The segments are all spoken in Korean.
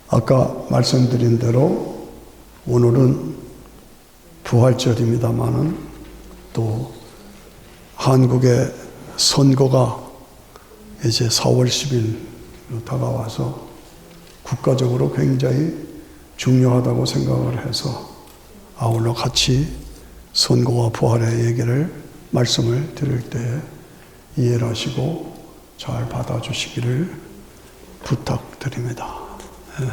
아까 말씀드린 대로 오늘은 부활절입니다마는 또 한국의 선거가 이제 4월 10일로 다가와서 국가적으로 굉장히 중요하다고 생각을 해서 아울러 같이 선거와 부활의 얘기를 말씀을 드릴 때 이해를 하시고 잘 받아주시기를 부탁드립니다. 네.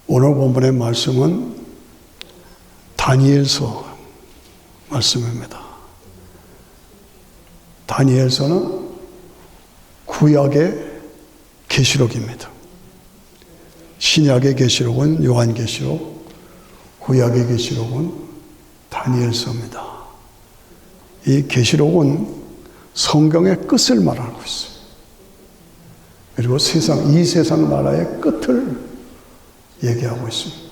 오늘 본문의 말씀은 다니엘서 말씀입니다. 다니엘서는 구약의 계시록입니다. 신약의 계시록은 요한계시록, 구약의 계시록은 다니엘서입니다. 이 계시록은 성경의 끝을 말하고 있어요. 그리고 이 세상 나라의 끝을 얘기하고 있습니다.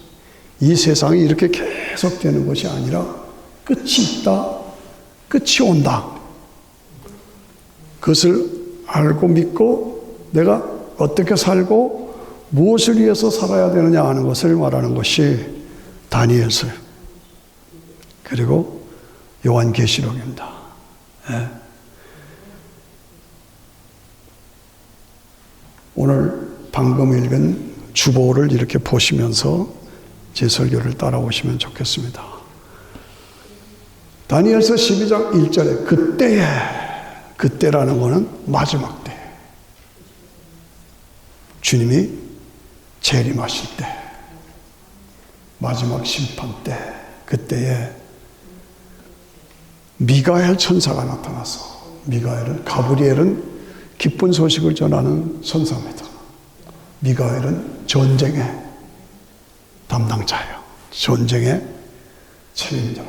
이 세상이 이렇게 계속되는 것이 아니라 끝이 있다, 끝이 온다. 그것을 알고 믿고 내가 어떻게 살고 무엇을 위해서 살아야 되느냐 하는 것을 말하는 것이 다니엘서 그리고 요한계시록입니다. 네. 오늘 방금 읽은 주보를 이렇게 보시면서 제 설교를 따라오시면 좋겠습니다. 다니엘서 12장 1절에 그때라는 것은 마지막 때, 주님이 재림하실 때, 마지막 심판 때, 그때에 미가엘 천사가 나타나서, 가브리엘은 기쁜 소식을 전하는 천사입니다. 미가엘은 전쟁의 담당자예요. 전쟁의 책임자,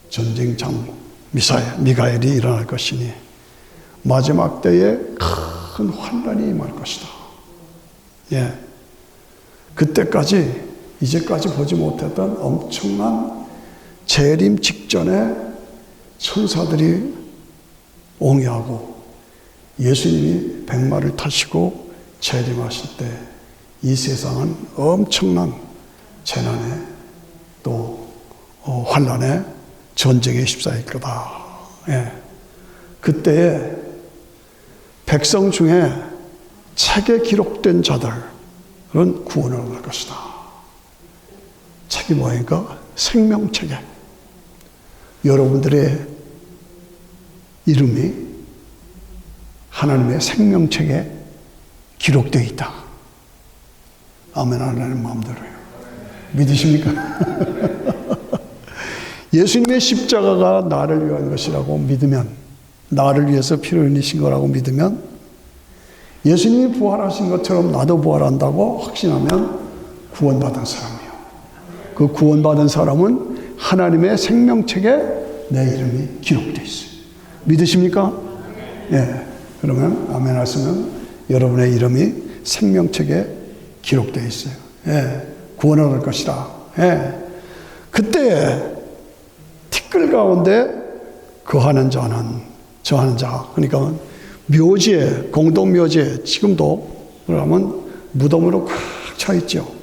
전쟁 장로 미가엘이 일어날 것이니 마지막 때에 큰 환란이 임할 것이다. 예, 그때까지 이제까지 보지 못했던 엄청난 재림 직전에 천사들이 옹이하고 예수님이 백마를 타시고 재림하실 때 이 세상은 엄청난 재난에 또 환란에 전쟁에 휩싸일 거다. 예. 그때에 백성 중에 책에 기록된 자들은 구원을 얻을 것이다. 책이 뭐니까? 생명책에 여러분들의 이름이 하나님의 생명책에 기록되어 있다. 아멘 하나님 마음대로요. 믿으십니까? 예수님의 십자가가 나를 위한 것이라고 믿으면, 나를 위해서 피를 흘리신 거라고 믿으면, 예수님이 부활하신 것처럼 나도 부활한다고 확신하면 구원받은 사람이에요. 그 구원받은 사람은 하나님의 생명책에 내 이름이 기록되어 있어요. 믿으십니까? 예. 그러면 아멘 하시면 여러분의 이름이 생명책에 기록되어 있어요. 예. 구원을 얻을 것이다. 예. 그때 티끌 가운데 거하는 자는, 저하는 자, 그러니까 묘지에, 공동 묘지에 지금도 그러면 무덤으로 꽉 차 있죠.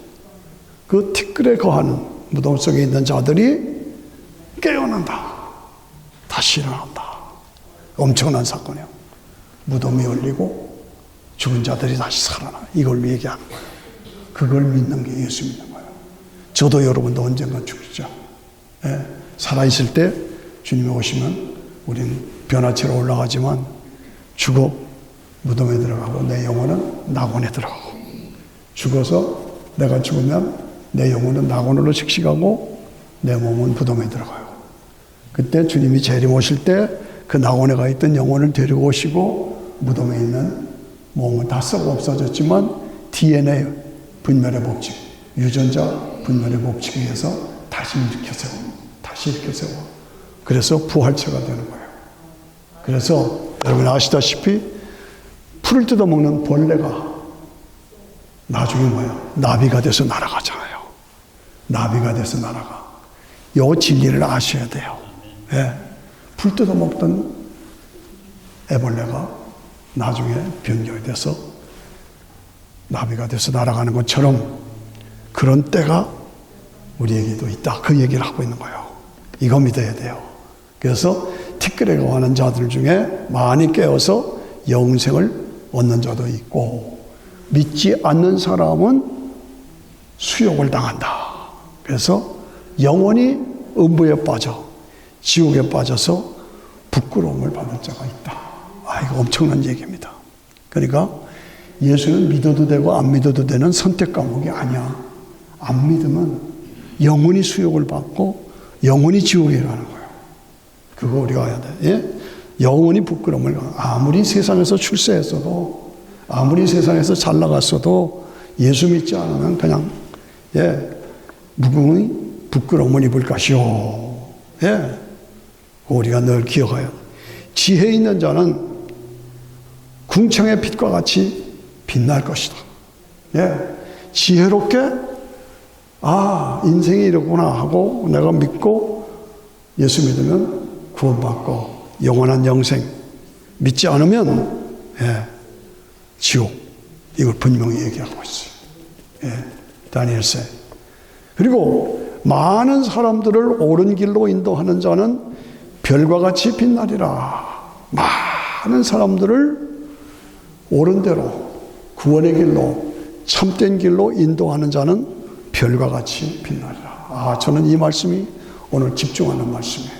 그 티끌에 거하는 무덤 속에 있는 자들이 깨어난다. 다시 일어난다. 엄청난 사건이에요. 무덤이 열리고 죽은 자들이 다시 살아나. 이걸 얘기하는 거예요. 그걸 믿는 게 예수 믿는 거예요. 저도 여러분도 언젠가 죽죠. 예. 살아있을 때 주님이 오시면 우린 변화체로 올라가지만 죽어 무덤에 들어가고 내 영혼은 낙원에 들어가고, 죽어서 내가 죽으면 내 영혼은 낙원으로 식식하고 내 몸은 무덤에 들어가요. 그때 주님이 재림 오실 때 그 낙원에 가 있던 영혼을 데리고 오시고 무덤에 있는 몸은 다 썩어 없어졌지만 DNA 분멸의 법칙, 유전자 분멸의 법칙에 의해서 다시 일으켜 세워. 그래서 부활체가 되는 거예요. 그래서 여러분 아시다시피 풀을 뜯어먹는 벌레가 나중에 나비가 돼서 날아가잖아요. 나비가 돼서 날아가. 요 진리를 아셔야 돼요. 예. 불 뜯어 먹던 애벌레가 나중에 변경이 돼서 나비가 돼서 날아가는 것처럼 그런 때가 우리에게도 있다. 그 얘기를 하고 있는 거예요. 이거 믿어야 돼요. 그래서 티끌에 거하는 자들 중에 많이 깨어서 영생을 얻는 자도 있고, 믿지 않는 사람은 수욕을 당한다. 그래서 영원히 음부에 빠져 지옥에 빠져서 부끄러움을 받을 자가 있다. 이거 엄청난 얘기입니다. 그러니까 예수는 믿어도 되고 안 믿어도 되는 선택 과목이 아니야. 안 믿으면 영원히 수욕을 받고 영원히 지옥에 가는 거예요. 그거 우리가 해야 돼. 예? 영원히 부끄러움을, 아무리 세상에서 출세했어도, 아무리 세상에서 잘 나갔어도 예수 믿지 않으면 그냥 무궁히 부끄러움을 입을 것이요. 예, 우리가 늘 기억해야 돼. 지혜 있는 자는 궁창의 빛과 같이 빛날 것이다. 예, 지혜롭게 인생이 이렇구나 하고 내가 믿고 예수 믿으면 구원받고 영원한 영생, 믿지 않으면 지옥. 이걸 분명히 얘기하고 있어요. 다니엘서. 그리고 많은 사람들을 옳은 길로 인도하는 자는 별과 같이 빛나리라. 많은 사람들을 옳은 대로 구원의 길로 참된 길로 인도하는 자는 별과 같이 빛나리라. 저는 이 말씀이 오늘 집중하는 말씀이에요.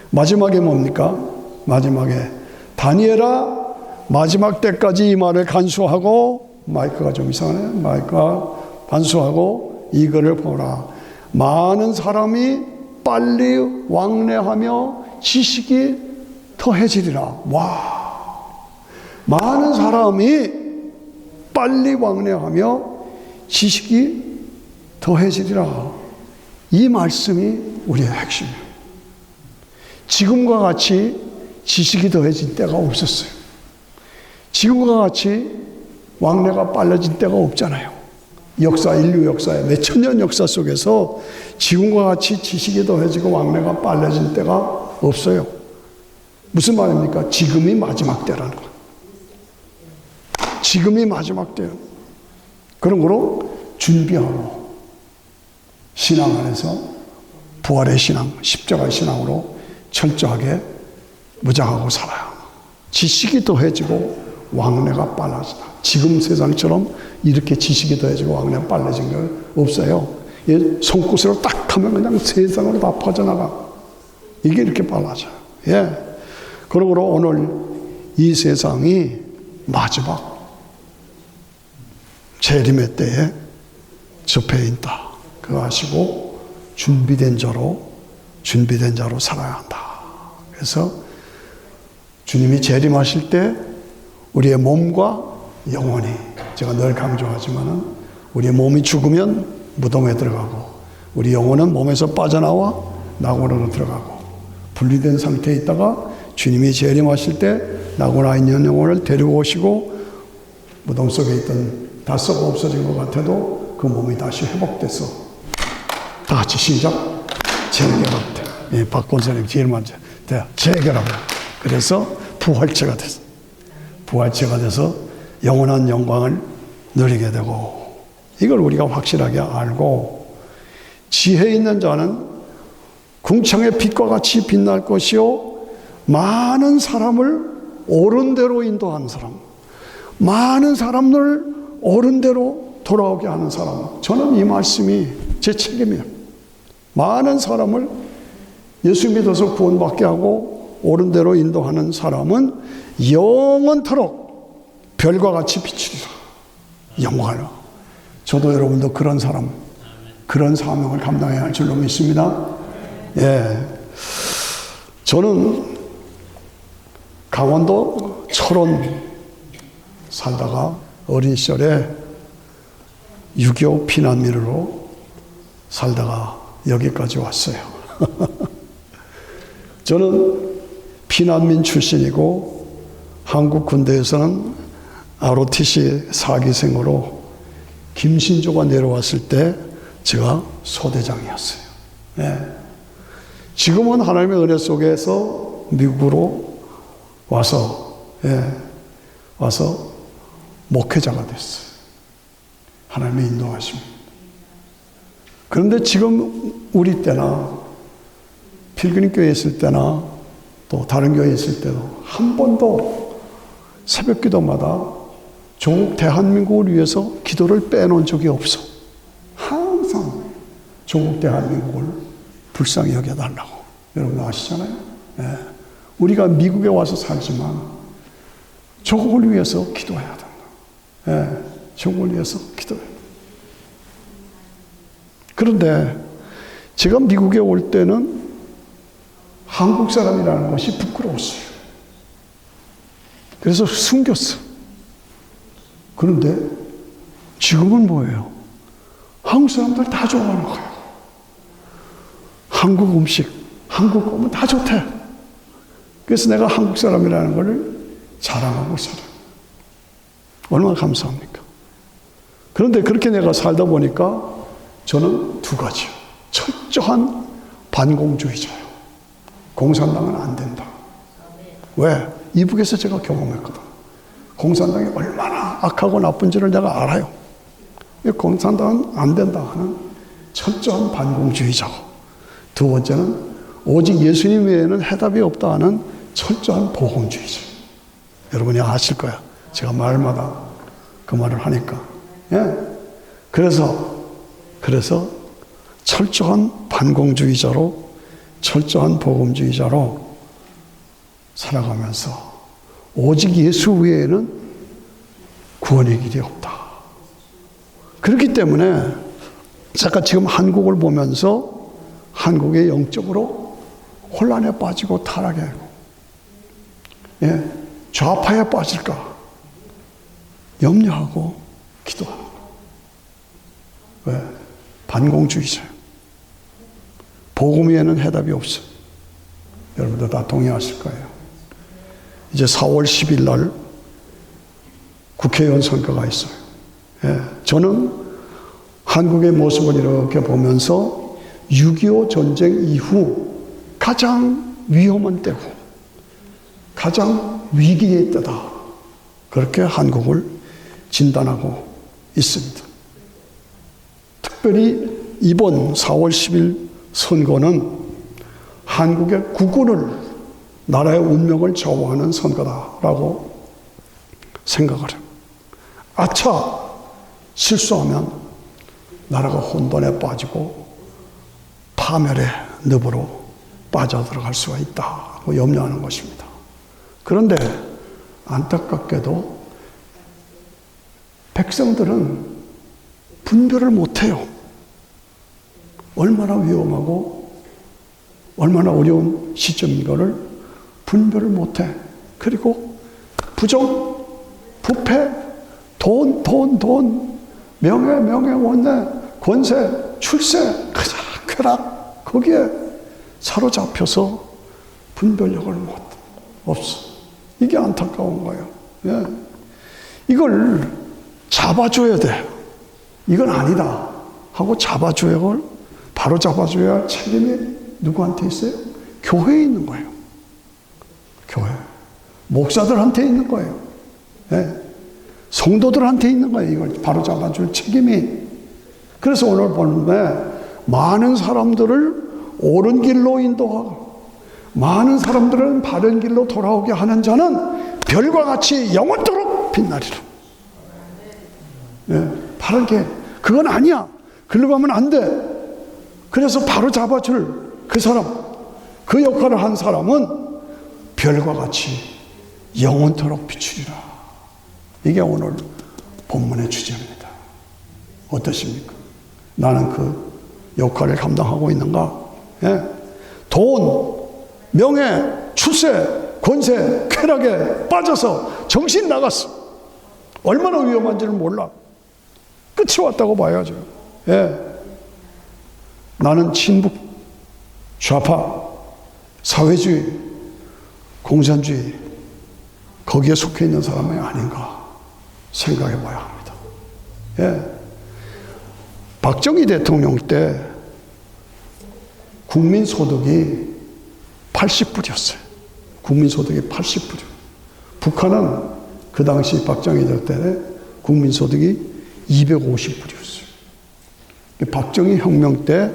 마지막에 뭡니까? 마지막에 다니엘아 마지막 때까지 이 말을 간수하고, 마이크가 좀 이상하네. 마이크가 간수하고 이거를 보라. 많은 사람이 빨리 왕래하며 지식이 더해지리라. 많은 사람이 빨리 왕래하며 지식이 더해지리라. 이 말씀이 우리의 핵심이에요. 지금과 같이 지식이 더해진 때가 없었어요. 지금과 같이 왕래가 빨라진 때가 없잖아요. 인류 역사의 몇 천년 역사 속에서 지금과 같이 지식이 더해지고 왕래가 빨라진 때가 없어요. 무슨 말입니까? 지금이 마지막 때라는 거예요. 지금이 마지막 때예요. 그런 거로 준비하고 신앙 안에서 부활의 신앙, 십자가의 신앙으로 철저하게 무장하고 살아야 지식이 더해지고 왕래가 빨라진다. 지금 세상처럼 이렇게 지식이 더해지고 왕래가 빨라진 거 없어요. 손끝으로 딱 하면 그냥 세상으로 다 퍼져나가. 이게 이렇게 빨라져요. 그러므로 오늘 이 세상이 마지막 재림의 때에 접해 있다. 그거 아시고 준비된 자로 살아야 한다. 그래서 주님이 재림하실 때 우리의 몸과 영혼이, 제가 늘 강조하지만은 우리의 몸이 죽으면 무덤에 들어가고 우리 영혼은 몸에서 빠져나와 낙원으로 들어가고 분리된 상태에 있다가 주님이 재림하실 때 낙원에 있는 영혼을 데리고 오시고 무덤 속에 있던 다 썩어 없어진 것 같아도 그 몸이 다시 회복돼서 다 같이 시작. 재결합. 박 권사님 제일 먼저 재결합. 그래서 부활체가 됐어. 부활체가 돼서 영원한 영광을 누리게 되고, 이걸 우리가 확실하게 알고, 지혜 있는 자는 궁창의 빛과 같이 빛날 것이요 많은 사람을 옳은 대로 인도하는 사람, 많은 사람을 옳은 대로 돌아오게 하는 사람. 저는 이 말씀이 제 책임이에요. 많은 사람을 예수 믿어서 구원받게 하고 옳은 대로 인도하는 사람은 영원토록 별과 같이 비치리라. 영광을. 저도 여러분도 그런 사람, 그런 사명을 감당해야 할 줄로 믿습니다. 저는 강원도 철원 살다가 어린 시절에 6.25 피난민으로 살다가 여기까지 왔어요. 저는 피난민 출신이고 한국 군대에서는 ROTC 사기생으로 김신조가 내려왔을 때 제가 소대장이었어요. 예. 지금은 하나님의 은혜 속에서 미국으로 와서 목회자가 됐어요. 하나님의 인도하십니다. 그런데 지금 우리 때나 필그림 교회에 있을 때나 또 다른 교회에 있을 때도 한 번도 새벽 기도마다 조국 대한민국을 위해서 기도를 빼놓은 적이 없어. 항상 조국 대한민국을 불쌍히 여겨달라고. 여러분 아시잖아요. 예. 우리가 미국에 와서 살지만 조국을 위해서 기도해야 된다. 예. 조국을 위해서 기도해야 된다. 그런데 제가 미국에 올 때는 한국 사람이라는 것이 부끄러웠어요. 그래서 숨겼어. 그런데 지금은 뭐예요? 한국 사람들 다 좋아하는 거예요. 한국 음식, 한국 거면 다 좋대. 그래서 내가 한국 사람이라는 걸 자랑하고 살아요. 얼마나 감사합니까? 그런데 그렇게 내가 살다 보니까 저는 두 가지요. 철저한 반공주의자예요. 공산당은 안 된다. 왜? 이북에서 제가 경험했거든. 공산당이 얼마나 악하고 나쁜지를 내가 알아요. 공산당은 안 된다 하는 철저한 반공주의자고, 두 번째는 오직 예수님 외에는 해답이 없다 하는 철저한 보험주의자. 여러분이 아실 거야. 제가 말마다 그 말을 하니까. 예. 그래서 철저한 반공주의자로, 철저한 복음주의자로 살아가면서 오직 예수 외에는 구원의 길이 없다. 그렇기 때문에 제가 지금 한국을 보면서 한국의 영적으로 혼란에 빠지고 타락하고, 예, 좌파에 빠질까 염려하고 기도하는 거예요. 왜? 반공주의자예요. 복음 외에는 해답이 없어. 여러분도 다 동의하실 거예요. 이제 4월 10일 날 국회의원 선거가 있어요. 예, 저는 한국의 모습을 이렇게 보면서 6.25 전쟁 이후 가장 위험한 때고 가장 위기의 때다. 그렇게 한국을 진단하고 있습니다. 특별히 이번 4월 10일 선거는 한국의 국군을, 나라의 운명을 좌우하는 선거다라고 생각을 해요. 아차! 실수하면 나라가 혼돈에 빠지고 파멸의 늪으로 빠져들어갈 수가 있다고 염려하는 것입니다. 그런데 안타깝게도 백성들은 분별을 못해요. 얼마나 위험하고 얼마나 어려운 시점인 거를 분별을 못해. 그리고 부정, 부패, 돈, 명예, 원내, 권세, 출세, 쾌락, 거기에 사로잡혀서 분별력을 없어. 이게 안타까운 거예요. 예. 이걸 잡아줘야 돼. 이건 아니다 하고 잡아줘야 할, 바로 잡아줘야 할 책임이 누구한테 있어요? 교회에 있는 거예요. 교회. 목사들한테 있는 거예요. 예. 성도들한테 있는 거예요. 이걸 바로 잡아줄 책임이. 그래서 오늘 보는데 많은 사람들을 옳은 길로 인도하고 많은 사람들은 바른 길로 돌아오게 하는 자는 별과 같이 영원토록 빛나리라. 예, 바르게. 그건 아니야. 글로 가면 안 돼. 그래서 바로 잡아줄 그 사람, 그 역할을 한 사람은 별과 같이 영원토록 비추리라. 이게 오늘 본문의 주제입니다. 어떠십니까? 나는 그 역할을 감당하고 있는가? 예? 돈, 명예, 출세, 권세, 쾌락에 빠져서 정신 나갔어. 얼마나 위험한지를 몰라. 끝이 왔다고 봐야죠. 예. 나는 친북, 좌파, 사회주의, 공산주의, 거기에 속해 있는 사람이 아닌가 생각해 봐야 합니다. 예. 박정희 대통령 때 국민소득이 80불이었어요. 국민소득이 80불이요. 북한은 그 당시 박정희 때 국민소득이 250불이었어요. 박정희 혁명 때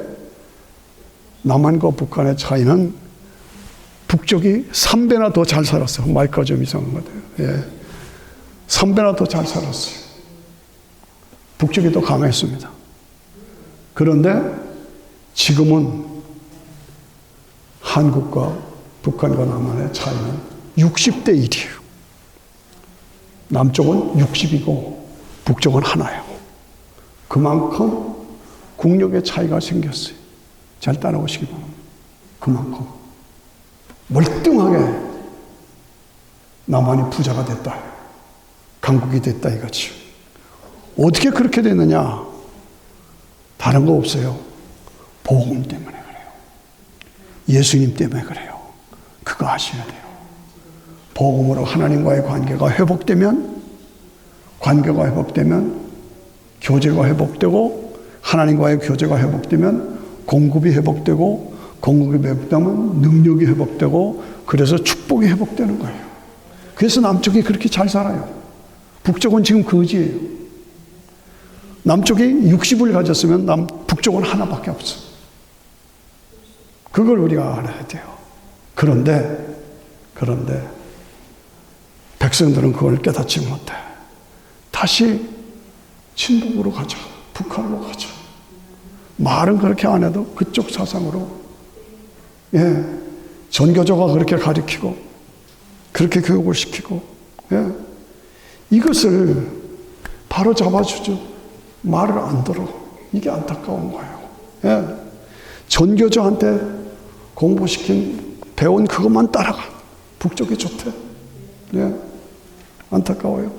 남한과 북한의 차이는 북쪽이 3배나 더 잘 살았어요. 마이크가 좀 이상한 것 같아요. 예. 3배나 더 잘 살았어요. 북쪽이 더 강했습니다. 그런데 지금은 한국과 북한과 남한의 차이는 60대 1이에요. 남쪽은 60이고 북쪽은 하나예요. 그만큼 국력의 차이가 생겼어요. 잘 따라오시기 바랍니다. 그만큼 멀뚱하게 남한이 부자가 됐다. 강국이 됐다 이거지. 어떻게 그렇게 됐느냐? 다른 거 없어요. 복음 때문에 그래요. 예수님 때문에 그래요. 그거 아셔야 돼요. 복음으로 하나님과의 관계가 회복되면 교제가 회복되고 하나님과의 교제가 회복되면 공급이 회복되고 공급이 회복되면 능력이 회복되고 그래서 축복이 회복되는 거예요. 그래서 남쪽이 그렇게 잘 살아요. 북쪽은 지금 거지예요. 남쪽이 60을 가졌으면 북쪽은 하나밖에 없어. 그걸 우리가 알아야 돼요. 그런데 백성들은 그걸 깨닫지 못해. 다시 친북으로 가자. 북한으로 가자. 말은 그렇게 안 해도 그쪽 사상으로 전교조가 그렇게 가르치고 그렇게 교육을 시키고 이것을 바로 잡아주죠. 말을 안 들어. 이게 안타까운 거예요. 전교조한테 공부시킨 배운 그것만 따라가. 북쪽이 좋대. 안타까워요.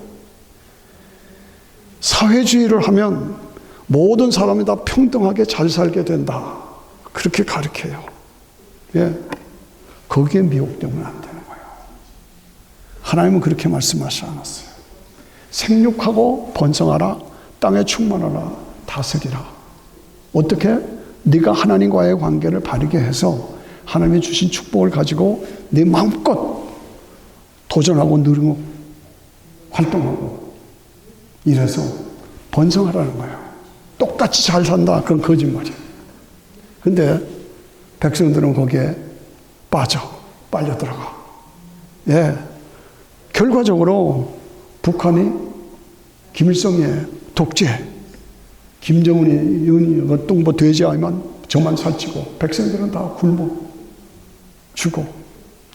사회주의를 하면 모든 사람이 다 평등하게 잘 살게 된다. 그렇게 가르쳐요. 거기에 미혹되면 안 되는 거예요. 하나님은 그렇게 말씀하지 않았어요. 생육하고 번성하라. 땅에 충만하라. 다스리라. 어떻게? 네가 하나님과의 관계를 바르게 해서 하나님이 주신 축복을 가지고 네 마음껏 도전하고 누르고 활동하고 이래서 번성하라는 거예요. 똑같이 잘 산다. 그건 거짓말이에요. 근데 백성들은 거기에 빨려 들어가. 결과적으로 북한이 김일성의 독재, 김정은이 뚱보 돼지 아니면 저만 살찌고 백성들은 다 굶어 죽고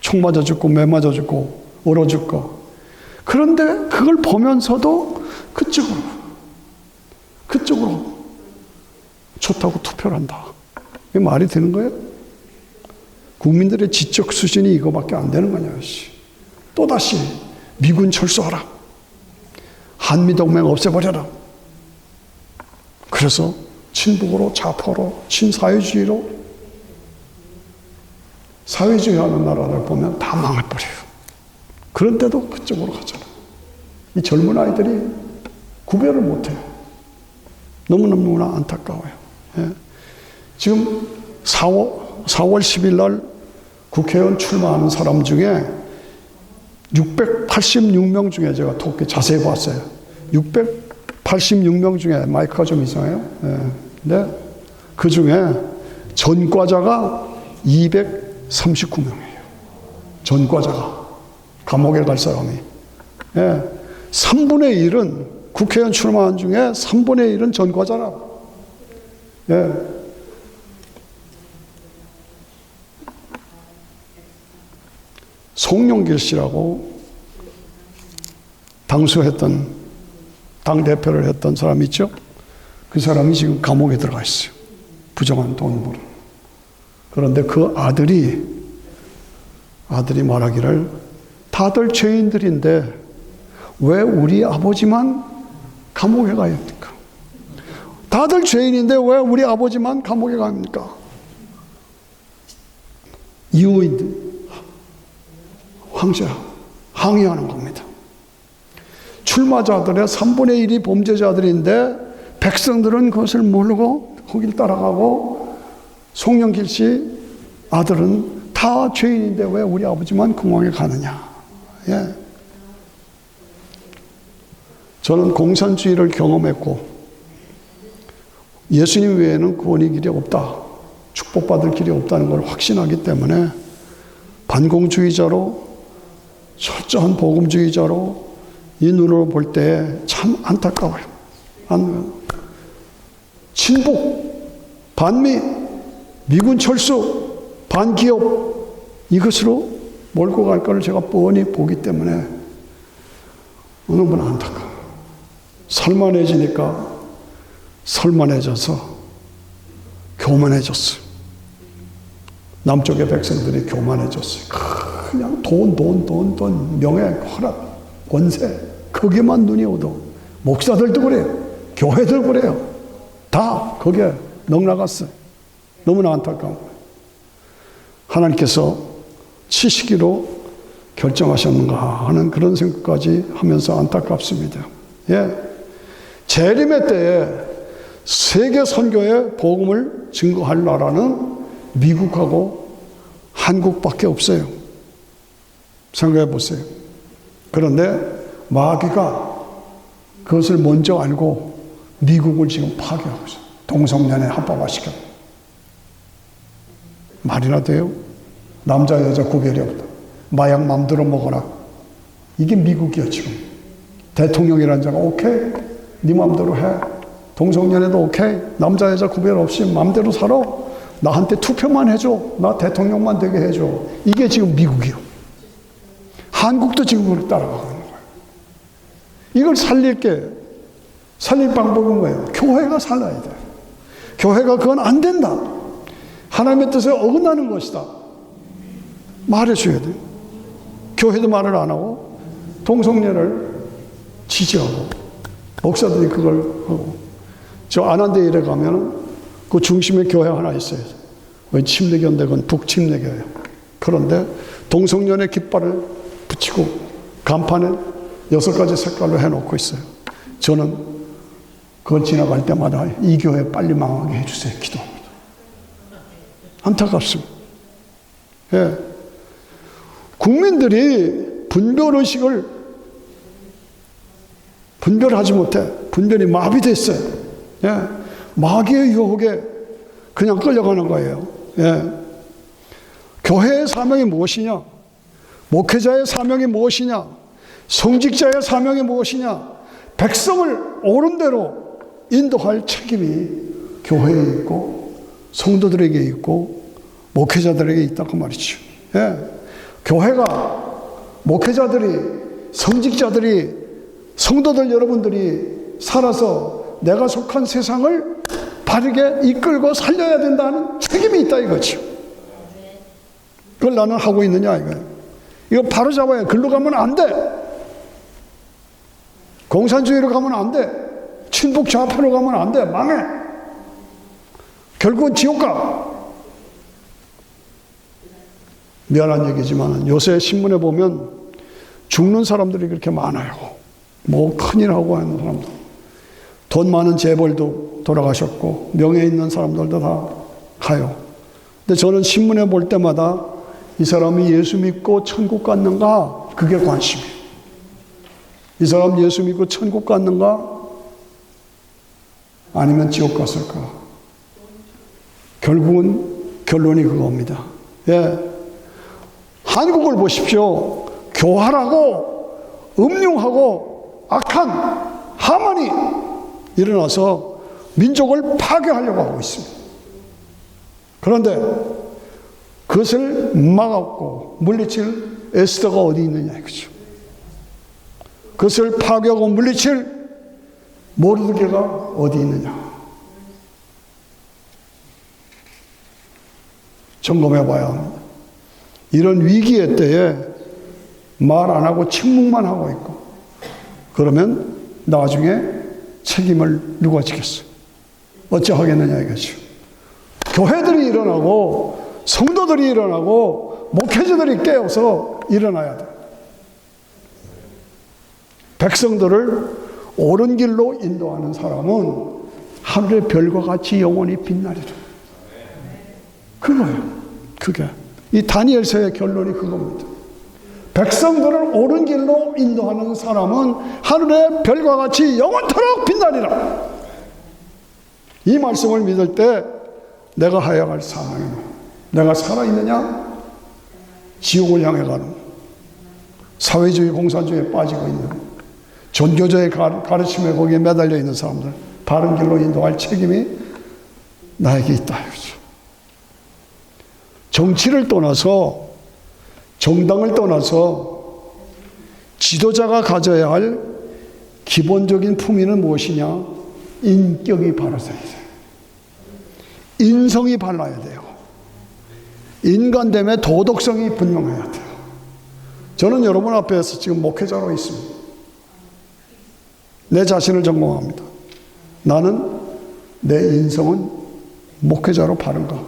총 맞아 죽고 매 맞아 죽고 얼어 죽고. 그런데 그걸 보면서도 그쪽으로 좋다고 투표를 한다. 이게 말이 되는 거예요? 국민들의 지적 수준이 이거밖에 안 되는 거냐. 또다시 미군 철수하라. 한미동맹 없애버려라. 그래서 친북으로 좌포로 친사회주의로 사회주의하는 나라를 보면 다 망해버려요. 그런데도 그쪽으로 가잖아. 이 젊은 아이들이 구별을 못해요. 너무나 안타까워요. 지금 4월 10일 날 국회의원 출마하는 사람 중에 686명 중에 제가 통계 자세히 봤어요. 686명 중에 마이크가 좀 이상해요. 근데 그 중에 전과자가 239명이에요. 전과자가. 감옥에 갈 사람이. 3분의 1은 국회의원 출마한 중에 3분의 1은 전과자라. 송영길 씨라고 당대표를 했던 사람 있죠? 그 사람이 지금 감옥에 들어가 있어요. 부정한 돈을 모르는. 그런데 그 아들이 말하기를 다들 죄인들인데 왜 우리 아버지만 감옥에 가야 합니까? 다들 죄인인데 왜 우리 아버지만 감옥에 갑니까? 이유인데 항의하는 겁니다. 출마자들의 3분의 1이 범죄자들인데 백성들은 그것을 모르고 거길 따라가고 송영길 씨 아들은 다 죄인인데 왜 우리 아버지만 공항에 가느냐. 예. 저는 공산주의를 경험했고 예수님 외에는 구원의 길이 없다, 축복받을 길이 없다는 걸 확신하기 때문에 반공주의자로, 철저한 복음주의자로 이 눈으로 볼 때 참 안타까워요. 친북, 반미, 미군 철수, 반기업, 이것으로 몰고 갈 것을 제가 뻔히 보기 때문에 어느 분 안타까워요. 살만해지니까 살만해져서 교만해졌어요. 남쪽의 백성들이 교만해졌어요. 그냥 돈, 명예, 쾌락, 권세, 거기에만 눈이 오도. 목사들도 그래요. 교회들 그래요. 다 거기에 넉나갔어요. 너무나 안타까운 거예요. 하나님께서 치시기로 결정하셨는가 하는 그런 생각까지 하면서 안타깝습니다. 예. 재림의 때에 세계 선교의 복음을 증거할 나라는 미국하고 한국밖에 없어요. 생각해 보세요. 그런데 마귀가 그것을 먼저 알고 미국을 지금 파괴하고 있어요. 동성연애 합법화시켜. 말이나 돼요? 남자 여자 구별이 없다. 마약 맘대로 먹어라. 이게 미국이야 지금. 대통령이라는 자가 오케이, 네 맘대로 해. 동성연애도 오케이, 남자 여자 구별 없이 맘대로 살아. 나한테 투표만 해줘. 나 대통령만 되게 해줘. 이게 지금 미국이요. 한국도 지금 그걸 따라가고 있는 거예요. 이걸 살릴 방법은 뭐예요? 교회가 살라야 돼. 교회가 그건 안 된다, 하나님의 뜻에 어긋나는 것이다, 말해줘야 돼요. 교회도 말을 안 하고 동성애를 지지하고 목사들이 그걸 하고. 저 안한대일에 가면 그 중심에 교회 하나 있어요. 침례교인데 북침례교예요. 그런데 동성연애 깃발을 붙이고 간판에 6가지 색깔로 해놓고 있어요. 저는 그걸 지나갈 때마다 이 교회 빨리 망하게 해주세요 기도합니다. 안타깝습니다. 예. 국민들이 분별의식을 분별하지 못해 분별이 마비됐어요. 예. 마귀의 유혹에 그냥 끌려가는 거예요. 예. 교회의 사명이 무엇이냐? 목회자의 사명이 무엇이냐? 성직자의 사명이 무엇이냐? 백성을 옳은 대로 인도할 책임이 교회에 있고 성도들에게 있고 목회자들에게 있다고 말이죠. 예. 교회가, 목회자들이, 성직자들이, 성도들 여러분들이 살아서 내가 속한 세상을 바르게 이끌고 살려야 된다는 책임이 있다 이거죠. 그걸 나는 하고 있느냐 이거예요. 이거 바로 잡아야 해. 글로 가면 안 돼. 공산주의로 가면 안 돼. 친북 좌파로 가면 안 돼. 망해. 결국은 지옥 가. 미안한 얘기지만 요새 신문에 보면 죽는 사람들이 그렇게 많아요. 뭐 큰일하고 하는 사람들. 돈 많은 재벌도 돌아가셨고 명예 있는 사람들도 다 가요. 근데 저는 신문에 볼 때마다 이 사람이 예수 믿고 천국 갔는가? 그게 관심이에요. 이 사람 예수 믿고 천국 갔는가? 아니면 지옥 갔을까? 결국은 결론이 그겁니다. 예. 한국을 보십시오. 교활하고 음흉하고 악한 하만이 일어나서 민족을 파괴하려고 하고 있습니다. 그런데 그것을 막았고 물리칠 에스더가 어디 있느냐 이거죠. 그것을 파괴하고 물리칠 모르드게가 어디 있느냐. 점검해 봐야 합니다. 이런 위기의 때에 말 안 하고 침묵만 하고 있고 그러면 나중에 책임을 누가 지겠어요? 어찌 하겠느냐 이거죠. 교회들이 일어나고 성도들이 일어나고 목회자들이 깨어서 일어나야 돼. 백성들을 옳은 길로 인도하는 사람은 하늘의 별과 같이 영원히 빛나리라. 그거예요. 그게. 이 다니엘서의 결론이 그겁니다. 백성들을 옳은 길로 인도하는 사람은 하늘의 별과 같이 영원토록 빛나리라. 이 말씀을 믿을 때 내가 해야 할 사명은, 내가 살아있느냐? 지옥을 향해 가는, 사회주의 공산주의에 빠지고 있는, 종교적의 가르침에 거기에 매달려 있는 사람들 바른 길로 인도할 책임이 나에게 있다. 정치를 떠나서, 정당을 떠나서 지도자가 가져야 할 기본적인 품위는 무엇이냐? 인격이 바라서야 돼요. 인성이 발라야 돼요. 인간됨의 도덕성이 분명해야 돼요. 저는 여러분 앞에서 지금 목회자로 있습니다. 내 자신을 점검합니다. 나는 내 인성은 목회자로 바른가?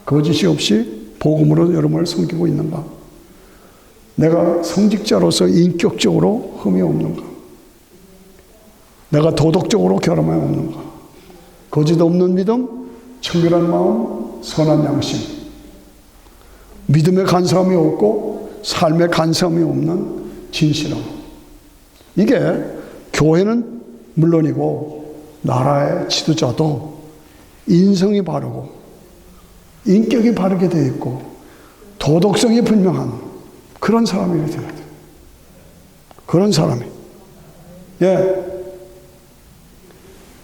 거짓이 없이 복음으로 여러분을 섬기고 있는가? 내가 성직자로서 인격적으로 흠이 없는가? 내가 도덕적으로 결함이 없는가? 거짓 없는 믿음, 청결한 마음, 선한 양심, 믿음의 간사함이 없고 삶의 간사함이 없는 진실함. 이게 교회는 물론이고 나라의 지도자도 인성이 바르고 인격이 바르게 되어 있고 도덕성이 분명한 그런 사람이 되어야 돼요. 그런 사람이.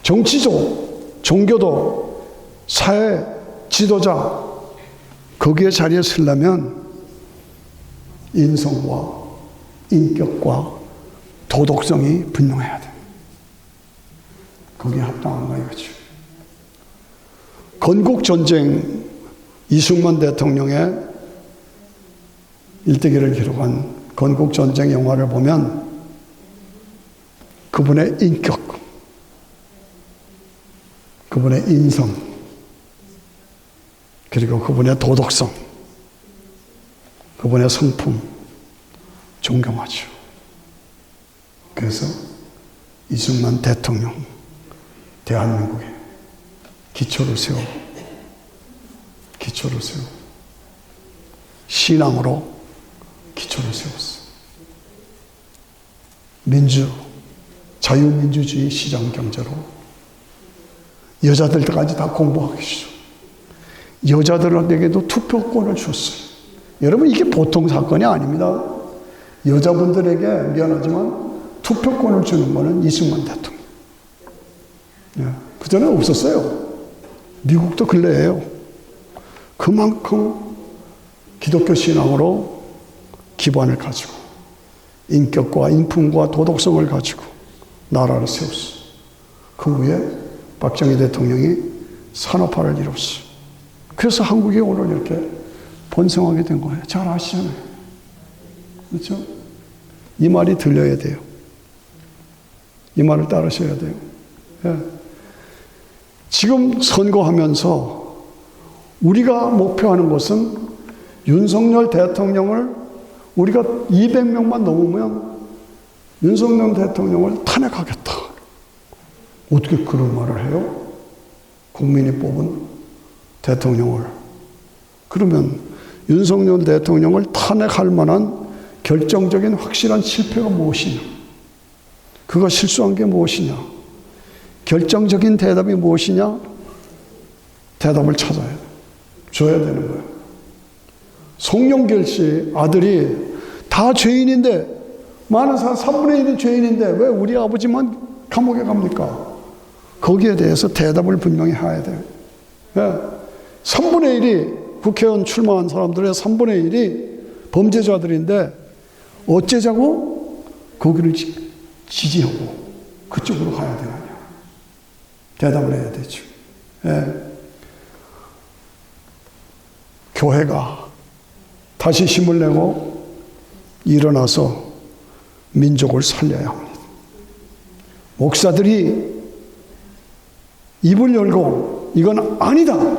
정치도, 종교도, 사회, 지도자, 거기에 자리에 서려면 인성과 인격과 도덕성이 분명해야 돼. 거기에 합당한가 이거죠. 건국전쟁 이승만 대통령의 일대기를 기록한 건국전쟁 영화를 보면 그분의 인격, 그분의 인성, 그리고 그분의 도덕성, 그분의 성품 존경하죠. 그래서 이승만 대통령 대한민국에 기초를 세워 신앙으로 기초를 세웠어. 자유민주주의 시장경제로 여자들까지 다 공부하게 했어. 여자들에게도 투표권을 줬어요. 여러분, 이게 보통 사건이 아닙니다. 여자분들에게 미안하지만 투표권을 주는 것은 이승만 대통령. 그전에 없었어요. 미국도 근래예요. 그만큼 기독교 신앙으로 기반을 가지고 인격과 인품과 도덕성을 가지고 나라를 세웠어. 그 후에 박정희 대통령이 산업화를 이뤘어. 그래서 한국이 오늘 이렇게 번성하게 된 거예요. 잘 아시잖아요. 그렇죠? 이 말이 들려야 돼요. 이 말을 따르셔야 돼요. 지금 선거하면서 우리가 목표하는 것은 윤석열 대통령을 우리가 200명만 넘으면 윤석열 대통령을 탄핵하겠다. 어떻게 그런 말을 해요? 국민이 뽑은 대통령을. 그러면 윤석열 대통령을 탄핵할 만한 결정적인 확실한 실패가 무엇이냐? 그가 실수한 게 무엇이냐? 결정적인 대답이 무엇이냐? 대답을 찾아야 돼. 줘야 되는 거예요. 송영길 씨 아들이 다 죄인인데, 많은 사람 3분의 1은 죄인인데 왜 우리 아버지만 감옥에 갑니까? 거기에 대해서 대답을 분명히 해야 돼요. 3분의 1이 국회의원 출마한 사람들의 3분의 1이 범죄자들인데 어째자고 거기를 지지하고 그쪽으로 가야 되느냐. 대답을 해야 되죠. 교회가 다시 힘을 내고 일어나서 민족을 살려야 합니다. 목사들이 입을 열고 이건 아니다.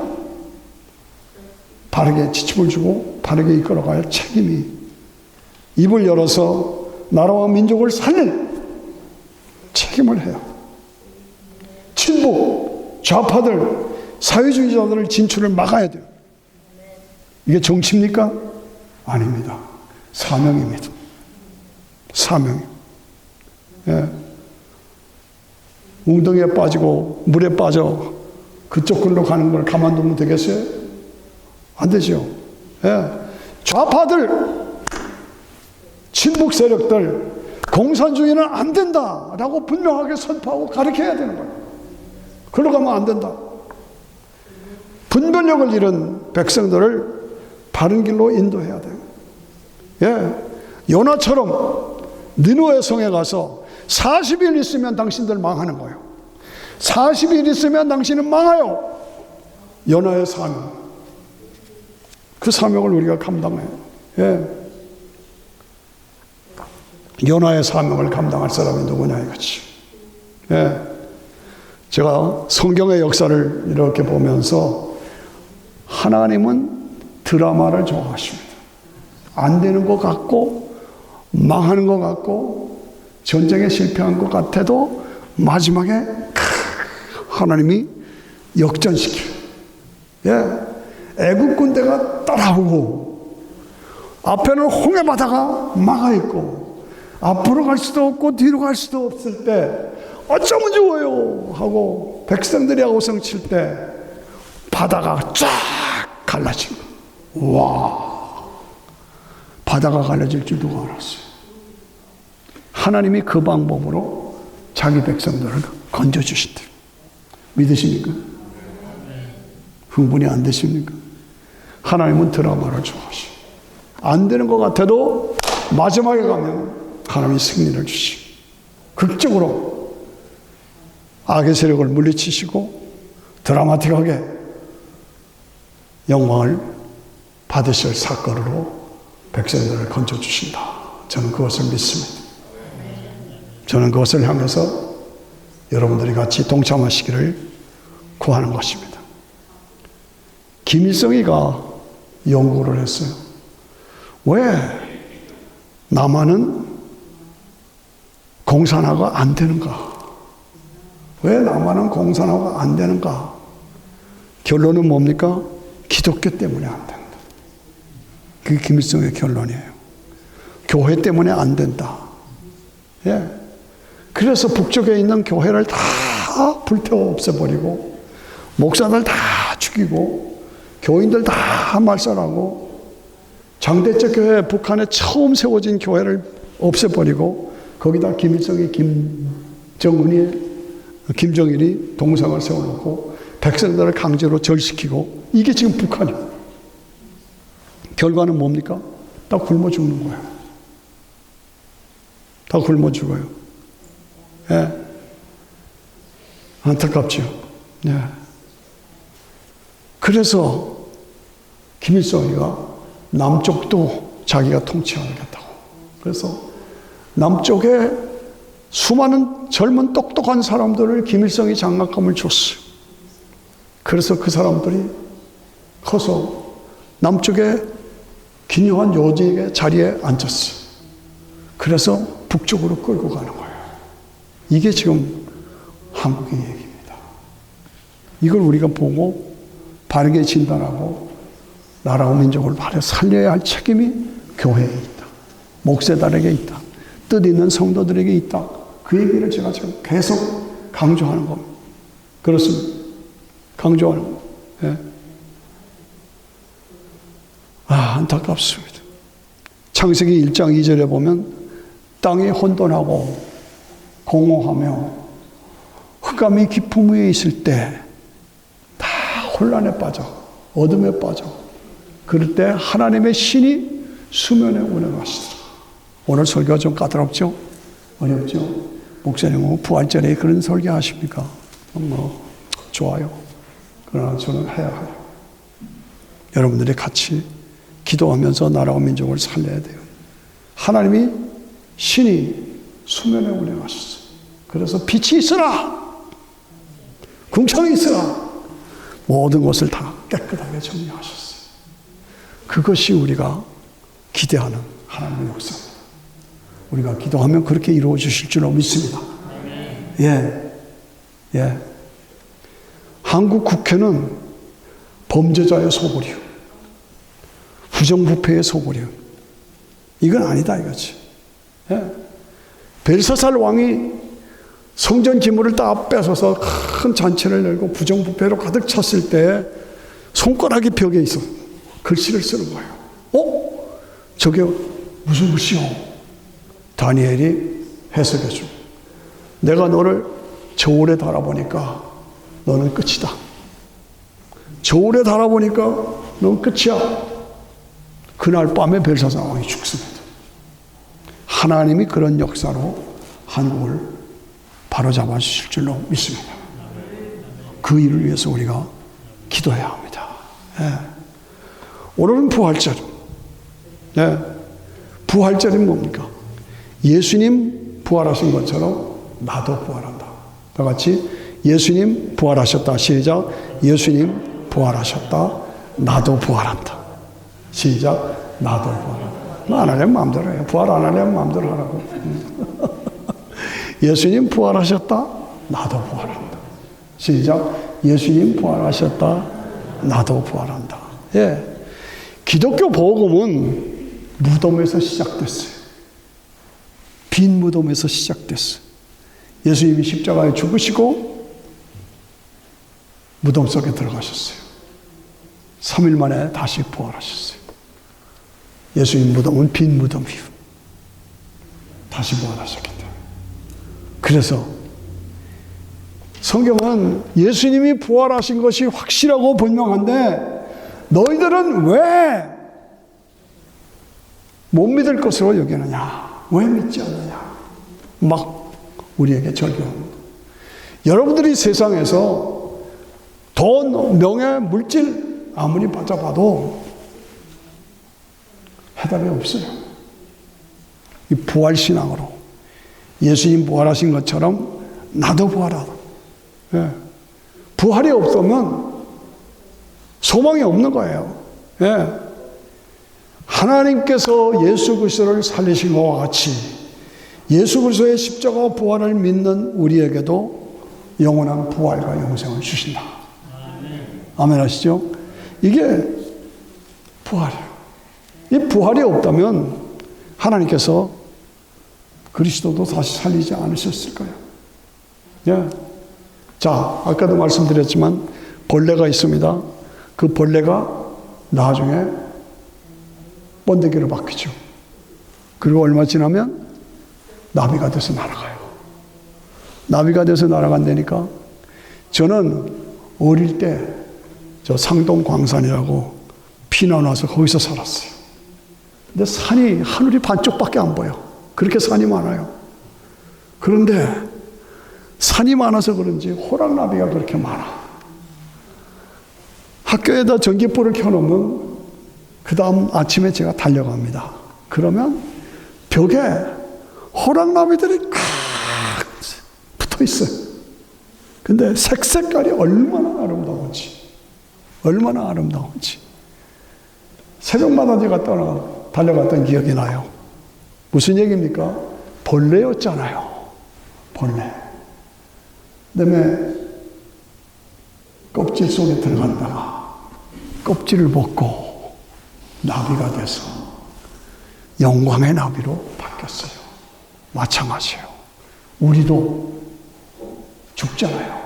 바르게 지침을 주고 바르게 이끌어가야 할 책임이, 입을 열어서 나라와 민족을 살릴 책임을 해요. 친북, 좌파들, 사회주의자들을 진출을 막아야 돼요. 이게 정치입니까? 아닙니다. 사명입니다. 사명. 예. 웅덩이에 빠지고 물에 빠져 그쪽 길로 가는 걸 가만두면 되겠어요? 안 되죠. 예. 좌파들, 친북 세력들, 공산주의는 안 된다라고 분명하게 선포하고 가르쳐야 되는 거예요. 그러고 가면 안 된다. 분별력을 잃은 백성들을 바른 길로 인도해야 돼요. 예. 요나처럼 니느웨 성에 가서 40일 있으면 당신들 망하는 거예요. 40일 있으면 당신은 망해요. 요나의 사명. 그 사명을 우리가 감당해요. 예. 요나의 사명을 감당할 사람이 누구냐 이거지. 예. 제가 성경의 역사를 이렇게 보면서 하나님은 드라마를 좋아하십니다. 안 되는 것 같고 망하는 것 같고 전쟁에 실패한 것 같아도 마지막에 하나님이 역전시켜요. 예. 애국 군대가 따라오고 앞에는 홍해 바다가 막아있고 앞으로 갈 수도 없고 뒤로 갈 수도 없을 때 어쩌면 좋아요 하고 백성들이 아우성 칠 때 바다가 쫙 갈라진 거. 와, 바다가 갈라질 줄 누가 알았어요? 하나님이 그 방법으로 자기 백성들을 건져주신대요. 믿으십니까? 흥분이 안 되십니까? 하나님은 드라마를 좋아하셔. 안 되는 것 같아도 마지막에 가면 하나님이 승리를 주시고 극적으로 악의 세력을 물리치시고 드라마틱하게 영광을 받으실 사건으로 백성들을 건져주신다. 저는 그것을 믿습니다. 저는 그것을 향해서 여러분들이 같이 동참하시기를 구하는 것입니다. 김일성이가 연구를 했어요. 왜 남한은 공산화가 안 되는가? 왜 남한은 공산화가 안 되는가? 결론은 뭡니까? 기독교 때문에 안 된다. 그게 김일성의 결론이에요. 교회 때문에 안 된다. 예. 그래서 북쪽에 있는 교회를 다 불태워 없애버리고 목사들 다 죽이고 교인들 다 말살하고 장대적 교회, 북한에 처음 세워진 교회를 없애버리고 거기다 김일성이 김정일이 동상을 세워놓고 백성들을 강제로 절시키고 이게 지금 북한이에요. 결과는 뭡니까? 다 굶어 죽는 거예요. 다 굶어 죽어요. 예. 안타깝죠. 예. 그래서 김일성이가 남쪽도 자기가 통치하겠다고. 그래서 남쪽에 수많은 젊은 똑똑한 사람들을 김일성이 장학금을 줬어요. 그래서 그 사람들이 커서 남쪽에 기묘한 요직의 자리에 앉았어요. 그래서 북쪽으로 끌고 가는 거예요. 이게 지금 한국의 얘기입니다. 이걸 우리가 보고 바르게 진단하고 나라와 민족을 바로 살려야 할 책임이 교회에 있다. 목사들에게 있다. 뜻 있는 성도들에게 있다. 그 얘기를 제가 지금 계속 강조하는 겁니다. 그렇습니다. 강조하는 겁니다. 예. 안타깝습니다. 창세기 1장 2절에 보면 땅이 혼돈하고 공허하며 흑암이 깊음 위에 있을 때 다 혼란에 빠져 어둠에 빠져 그럴 때 하나님의 신이 수면에 운행하시더라. 오늘 설교가 좀 까다롭죠? 어렵죠? 목사님은 부활절에 그런 설교 하십니까? 좋아요. 그러나 저는 해야 해요. 여러분들이 같이 기도하면서 나라와 민족을 살려야 돼요. 하나님이 신이 수면에 운행하셨어요. 그래서 빛이 있으라, 궁창이 있으라, 모든 것을 다 깨끗하게 정리하셨어요. 그것이 우리가 기대하는 하나님의 역사입니다. 우리가 기도하면 그렇게 이루어 주실 줄로 믿습니다. 예. 한국 국회는 범죄자의 소굴이요. 부정부패의 소굴이요. 이건 아니다 이거지. 예. 벨사살 왕이 성전 기물을 다 뺏어서 큰 잔치를 열고 부정부패로 가득 찼을 때 손가락이 벽에 있어 글씨를 쓰는 거예요. 저게 무슨 글씨요? 다니엘이 해석해줘. 내가 너를 저울에 달아보니까 너는 끝이다. 저울에 달아보니까 너는 끝이야. 그날 밤에 벨사살 왕이 죽습니다. 하나님이 그런 역사로 한국을 바로잡아 주실 줄로 믿습니다. 그 일을 위해서 우리가 기도해야 합니다. 예. 오늘은 부활절. 예. 부활절이 뭡니까? 예수님 부활하신 것처럼 나도 부활한다. 다 같이 예수님 부활하셨다. 시작. 예수님 부활하셨다. 나도 부활한다. 시작. 나도 부활한다. 안 하려면 마음대로 해요. 부활 안 하려면 마음대로 하라고. 예수님 부활하셨다. 나도 부활한다. 시작. 예수님 부활하셨다. 나도 부활한다. 예. 기독교 복음은 무덤에서 시작됐어요. 빈 무덤에서 시작됐어요. 예수님이 십자가에 죽으시고 무덤 속에 들어가셨어요. 3일 만에 다시 부활하셨어요. 예수님 무덤은 빈 무덤이에요. 다시 부활하셨기 때문에. 그래서 성경은 예수님이 부활하신 것이 확실하고 분명한데 너희들은 왜 못 믿을 것으로 여기느냐? 왜 믿지 않느냐? 막 우리에게 절규합니다. 여러분들이 세상에서 돈, 명예, 물질 아무리 받아봐도 해답이 없어요. 이 부활신앙으로 예수님 부활하신 것처럼 나도 부활하다. 예. 부활이 없으면 소망이 없는 거예요. 예. 하나님께서 예수 그리스도를 살리신 것과 같이 예수 그리스도의 십자가 부활을 믿는 우리에게도 영원한 부활과 영생을 주신다. 아멘 하시죠? 이게 부활이에요. 이 부활이 없다면 하나님께서 그리스도도 다시 살리지 않으셨을 거예요. 예. 자, 아까도 말씀드렸지만 벌레가 있습니다. 그 벌레가 나중에 번데기로 바뀌죠. 그리고 얼마 지나면 나비가 돼서 날아가요. 나비가 돼서 날아간다니까 저는 어릴 때 저 상동 광산이라고 피난 와서 거기서 살았어요. 근데 산이 하늘이 반쪽밖에 안 보여. 그렇게 산이 많아요. 그런데 산이 많아서 그런지 호랑나비가 그렇게 많아. 학교에다 전기불을 켜놓으면 그 다음 아침에 제가 달려갑니다. 그러면 벽에 호랑나비들이 꽉 붙어 있어요. 근데 색깔이 얼마나 아름다운지. 얼마나 아름다운지. 새벽마다 제가 달려갔던 기억이 나요. 무슨 얘기입니까? 벌레였잖아요. 벌레. 그다음에 껍질 속에 들어갔다가 껍질을 벗고 나비가 돼서 영광의 나비로 바뀌었어요. 마찬가지예요. 우리도 죽잖아요.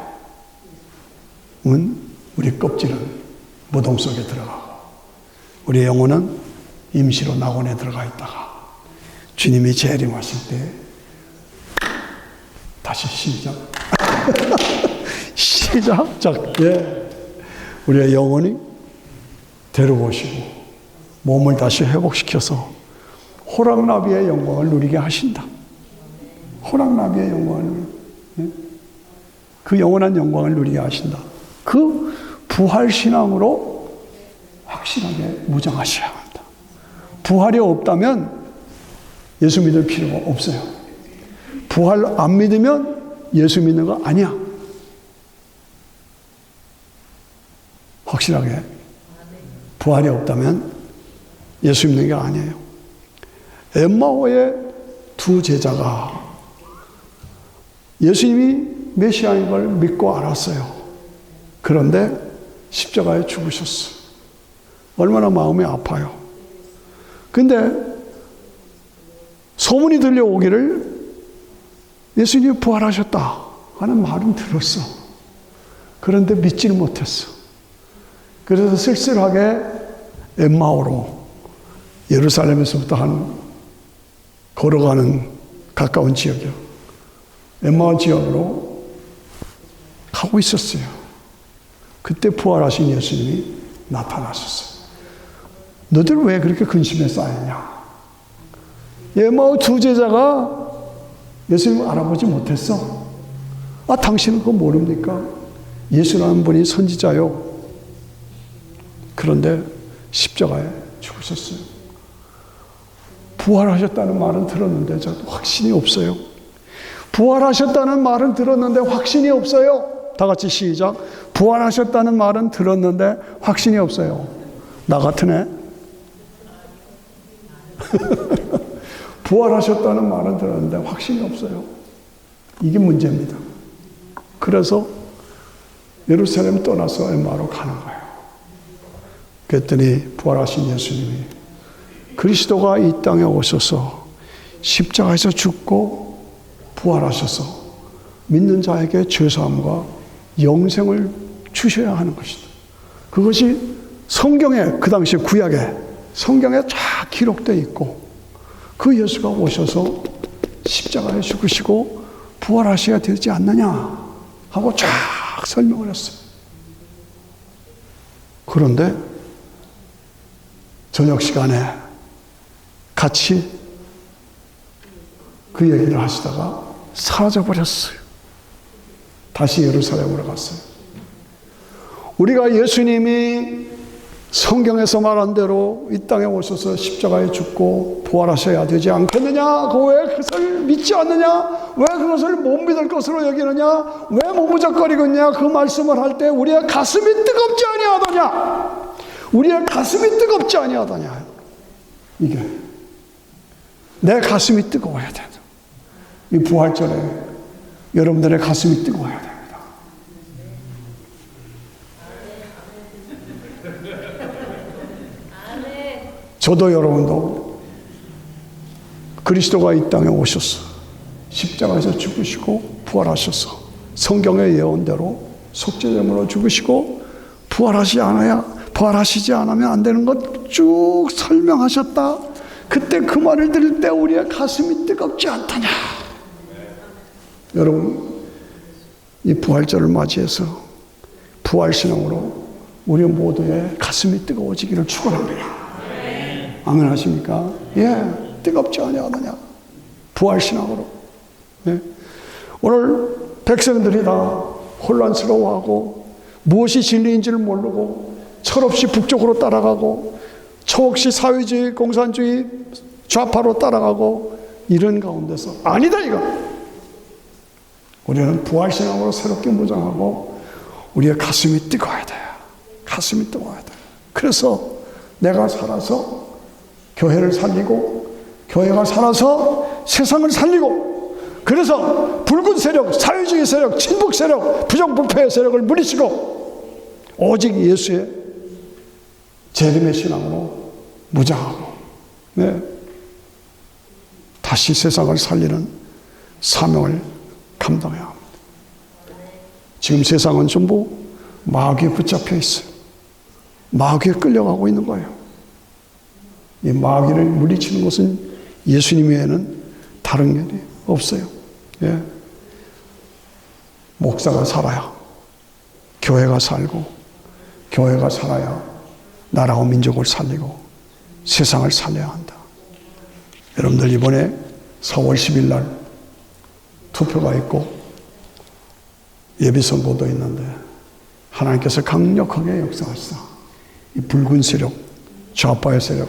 우리 껍질은 무덤 속에 들어가고 우리의 영혼은 임시로 낙원에 들어가 있다가 주님이 재림하실 때 다시 시작. 예. 우리의 영혼이 데려오시고 몸을 다시 회복시켜서 호랑나비의 영광을 누리게 하신다. 호랑나비의 영광을, 그 영원한 영광을 누리게 하신다. 그 부활신앙으로 확실하게 무장하셔야 합니다. 부활이 없다면 예수 믿을 필요가 없어요. 부활 안 믿으면 예수 믿는 거 아니야. 확실하게 부활이 없다면 예수 믿는 게 아니에요. 엠마오의 두 제자가 예수님이 메시아인 걸 믿고 알았어요. 그런데 십자가에 죽으셨어. 얼마나 마음이 아파요. 근데 소문이 들려오기를 예수님이 부활하셨다 하는 말은 들었어. 그런데 믿지는 못했어. 그래서 쓸쓸하게 엠마오로, 예루살렘에서부터 한 걸어가는 가까운 지역이요, 엠마오 지역으로 가고 있었어요. 그때 부활하신 예수님이 나타나셨어요. 너들 왜 그렇게 근심에 쌓였냐? 엠마오 두 제자가 예수님을 알아보지 못했어. 아, 당신은 그거 모릅니까? 예수라는 분이 선지자요. 그런데 십자가에 죽으셨어요. 부활하셨다는 말은 들었는데 저도 확신이 없어요. 부활하셨다는 말은 들었는데 확신이 없어요. 다 같이 시작. 부활하셨다는 말은 들었는데 확신이 없어요. 나 같은 애? 부활하셨다는 말은 들었는데 확신이 없어요. 이게 문제입니다. 그래서 예루살렘 떠나서 엠마오로 가는 거예요. 그랬더니 부활하신 예수님이 그리스도가 이 땅에 오셔서 십자가에서 죽고 부활하셔서 믿는 자에게 죄사함과 영생을 주셔야 하는 것이다. 그것이 성경에, 그 당시 구약에 성경에 쫙 기록되어 있고, 그 예수가 오셔서 십자가에 죽으시고 부활하셔야 되지 않느냐 하고 쫙 설명을 했어요. 그런데 저녁 시간에 같이 그 얘기를 하시다가 사라져버렸어요. 다시 예루살렘으로 갔어요. 우리가 예수님이 성경에서 말한 대로 이 땅에 오셔서 십자가에 죽고 부활하셔야 되지 않겠느냐? 왜 그것을 믿지 않느냐? 왜 그것을 못 믿을 것으로 여기느냐? 왜 머무적거리겠냐? 그 말씀을 할 때 우리의 가슴이 뜨겁지 아니하더냐? 우리의 가슴이 뜨겁지 아니하더냐? 이게 내 가슴이 뜨거워야 된다. 이 부활절에 여러분들의 가슴이 뜨거워야 됩니다. 저도 여러분도 그리스도가 이 땅에 오셔서 십자가에서 죽으시고 부활하셔서 성경의 예언대로 속죄제물로 죽으시고 부활하시지 않으면 안 되는 것 쭉 설명하셨다. 그때 그 말을 들을 때 우리의 가슴이 뜨겁지 않더냐. 여러분, 이 부활절을 맞이해서 부활신앙으로 우리 모두의 가슴이 뜨거워지기를 축원합니다. 아멘 하십니까? 예, 뜨겁지 아니하느냐. 부활신앙으로. 예. 오늘 백성들이 다 혼란스러워하고 무엇이 진리인지를 모르고 철없이 북쪽으로 따라가고 철없이 사회주의, 공산주의, 좌파로 따라가고 이런 가운데서 아니다 이거. 우리는 부활신앙으로 새롭게 무장하고 우리의 가슴이 뜨거워야 돼요. 가슴이 뜨거워야 돼요. 그래서 내가 살아서 교회를 살리고 교회가 살아서 세상을 살리고, 그래서 붉은 세력, 사회주의 세력, 친북 세력, 부정부패의 세력을 물리치고 오직 예수의 재림의 신앙으로 무장하고, 네, 다시 세상을 살리는 사명을 감당해야 합니다. 지금 세상은 전부 마귀에 붙잡혀 있어요. 마귀에 끌려가고 있는 거예요. 이 마귀를 물리치는 것은 예수님 외에는 다른 길이 없어요. 예. 목사가 살아야 교회가 살고, 교회가 살아야 나라와 민족을 살리고 세상을 살려야 한다. 여러분들 이번에 4월 10일 날 투표가 있고 예비선거도 있는데 하나님께서 강력하게 역사하시사 이 붉은 세력, 좌파의 세력,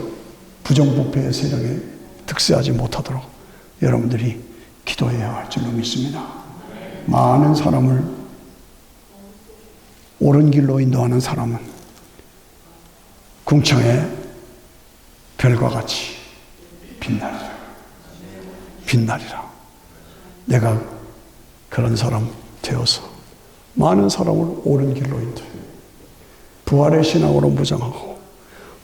부정부패의 세력에 득세하지 못하도록 여러분들이 기도해야 할 줄로 믿습니다. 많은 사람을 옳은 길로 인도하는 사람은 궁창의 별과 같이 빛나리라. 빛나리라. 내가 그런 사람 되어서 많은 사람을 옳은 길로 인도해 부활의 신앙으로 무장하고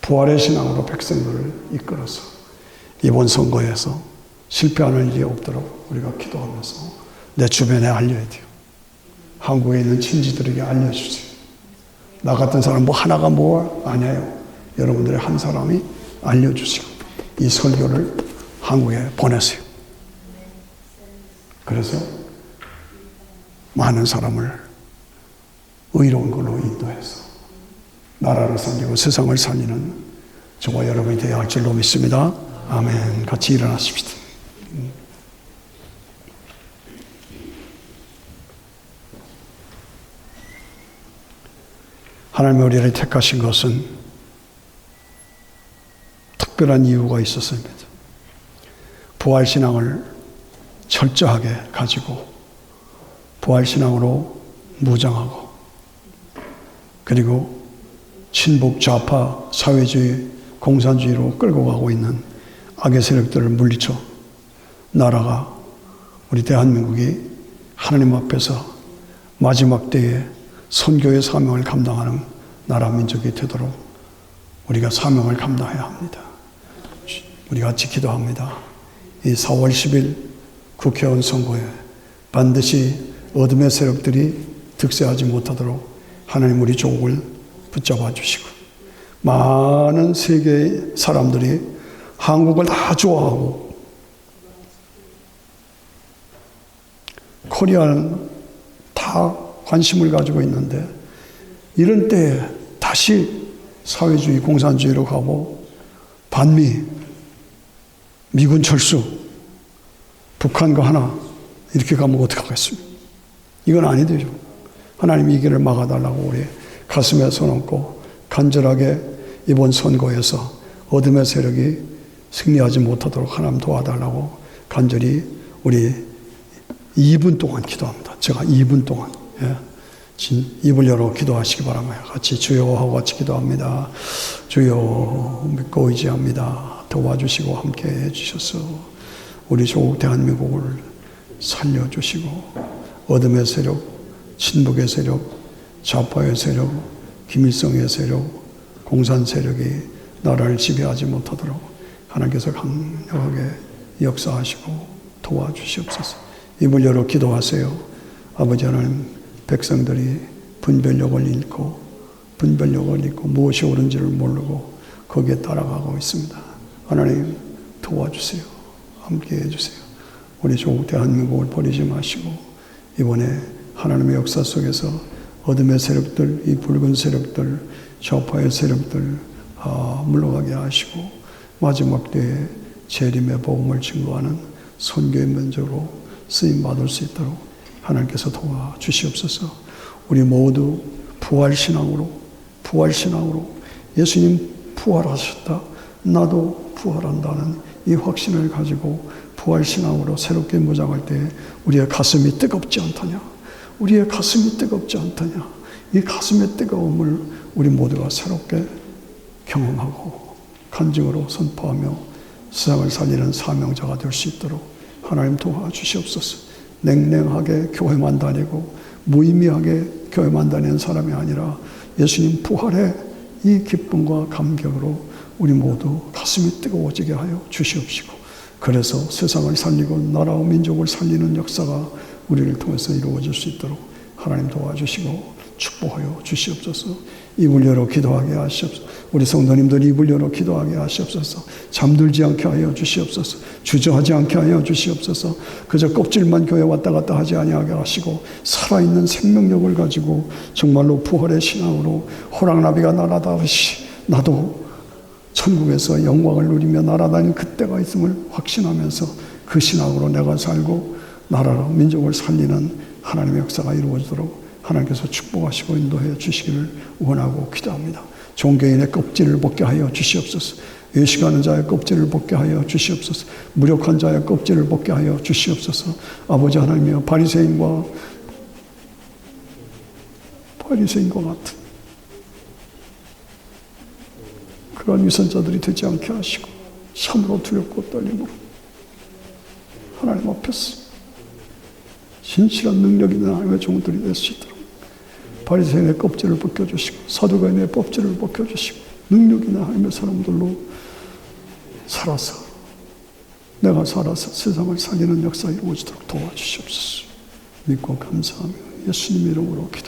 부활의 신앙으로 백성들을 이끌어서 이번 선거에서 실패하는 일이 없도록 우리가 기도하면서 내 주변에 알려야 돼요. 한국에 있는 친지들에게 알려주세요. 나 같은 사람 뭐 하나가 뭐 아니에요. 여러분들의 한 사람이 알려주시고 이 설교를 한국에 보내세요. 그래서 많은 사람을 의로운 걸로 인도해서 나라를 살리고 세상을 살리는 저와 여러분이 되어야 할 줄로 믿습니다. 아멘. 같이 일어나십시다. 하나님이 우리를 택하신 것은 특별한 이유가 있었습니다. 부활신앙을 철저하게 가지고 부활신앙으로 무장하고 그리고 친북 좌파 사회주의 공산주의로 끌고 가고 있는 악의 세력들을 물리쳐 나라가 우리 대한민국이 하나님 앞에서 마지막 때에 선교의 사명을 감당하는 나라 민족이 되도록 우리가 사명을 감당해야 합니다. 우리 같이 기도합니다. 이 4월 10일 국회의원 선거에 반드시 어둠의 세력들이 득세하지 못하도록 하나님 우리 조국을 붙잡아 주시고 많은 세계의 사람들이 한국을 다 좋아하고 코리아는 다 관심을 가지고 있는데 이런 때에 다시 사회주의 공산주의로 가고 반미 미군 철수 북한과 하나 이렇게 가면 어떡하겠습니까? 이건 아니되죠. 하나님이 이 길을 막아달라고 우리 가슴에 손 얹고 간절하게 이번 선거에서 어둠의 세력이 승리하지 못하도록 하나님 도와달라고 간절히 우리 2분 동안 기도합니다. 제가 2분 동안 입을 열어 기도하시기 바랍니다. 같이 주여 하고 같이 기도합니다. 주여 믿고 의지합니다. 도와주시고 함께 해주셔서 우리 조국 대한민국을 살려주시고 어둠의 세력, 친북의 세력, 좌파의 세력, 김일성의 세력, 공산 세력이 나라를 지배하지 못하도록 하나님께서 강력하게 역사하시고 도와주시옵소서. 입을 열어 기도하세요. 아버지 하나님, 백성들이 분별력을 잃고 무엇이 옳은지를 모르고 거기에 따라가고 있습니다. 하나님 도와주세요. 함께 해주세요. 우리 조국 대한민국을 버리지 마시고 이번에 하나님의 역사 속에서 어둠의 세력들, 이 붉은 세력들, 좌파의 세력들 물러가게 하시고 마지막 때에 재림의 복음을 증거하는 선교의 면적으로 쓰임받을 수 있도록 하나님께서 도와주시옵소서. 우리 모두 부활신앙으로 예수님 부활하셨다, 나도 부활한다는 이 확신을 가지고 부활신앙으로 새롭게 무장할 때 우리의 가슴이 뜨겁지 않더냐? 우리의 가슴이 뜨겁지 않더냐? 이 가슴의 뜨거움을 우리 모두가 새롭게 경험하고 간증으로 선포하며 세상을 살리는 사명자가 될 수 있도록 하나님 도와주시옵소서. 냉랭하게 교회만 다니고 무의미하게 교회만 다니는 사람이 아니라 예수님 부활의 이 기쁨과 감격으로 우리 모두 가슴이 뜨거워지게 하여 주시옵시고 그래서 세상을 살리고 나라와 민족을 살리는 역사가 우리를 통해서 이루어질 수 있도록 하나님 도와주시고 축복하여 주시옵소서. 입을 열어 기도하게 하시옵소서. 우리 성도님들 입을 열어 기도하게 하시옵소서. 잠들지 않게 하여 주시옵소서. 주저하지 않게 하여 주시옵소서. 그저 껍질만 교회 왔다 갔다 하지 아니하게 하시고 살아있는 생명력을 가지고 정말로 부활의 신앙으로 호랑나비가 날아다니시 나도 천국에서 영광을 누리며 날아다니는 그때가 있음을 확신하면서 그 신앙으로 내가 살고 나라로 민족을 살리는 하나님의 역사가 이루어지도록 하나님께서 축복하시고 인도해 주시기를 원하고 기도합니다. 종교인의 껍질을 벗게 하여 주시옵소서. 외식하는 자의 껍질을 벗게 하여 주시옵소서. 무력한 자의 껍질을 벗게 하여 주시옵소서. 아버지 하나님이여, 바리새인과 같은 그런 위선자들이 되지 않게 하시고 참으로 두렵고 떨리고 하나님 앞에서 진실한 능력 있는 하나님의 종들이 될 수 있도록 바리새인의 껍질을 벗겨주시고 사두가인의 껍질을 벗겨주시고 능력 있는 하나님의 사람들로 살아서 내가 살아서 세상을 살리는 역사 이루어지도록 도와주시옵소서. 믿고 감사하며 예수님 이름으로 기도합니다.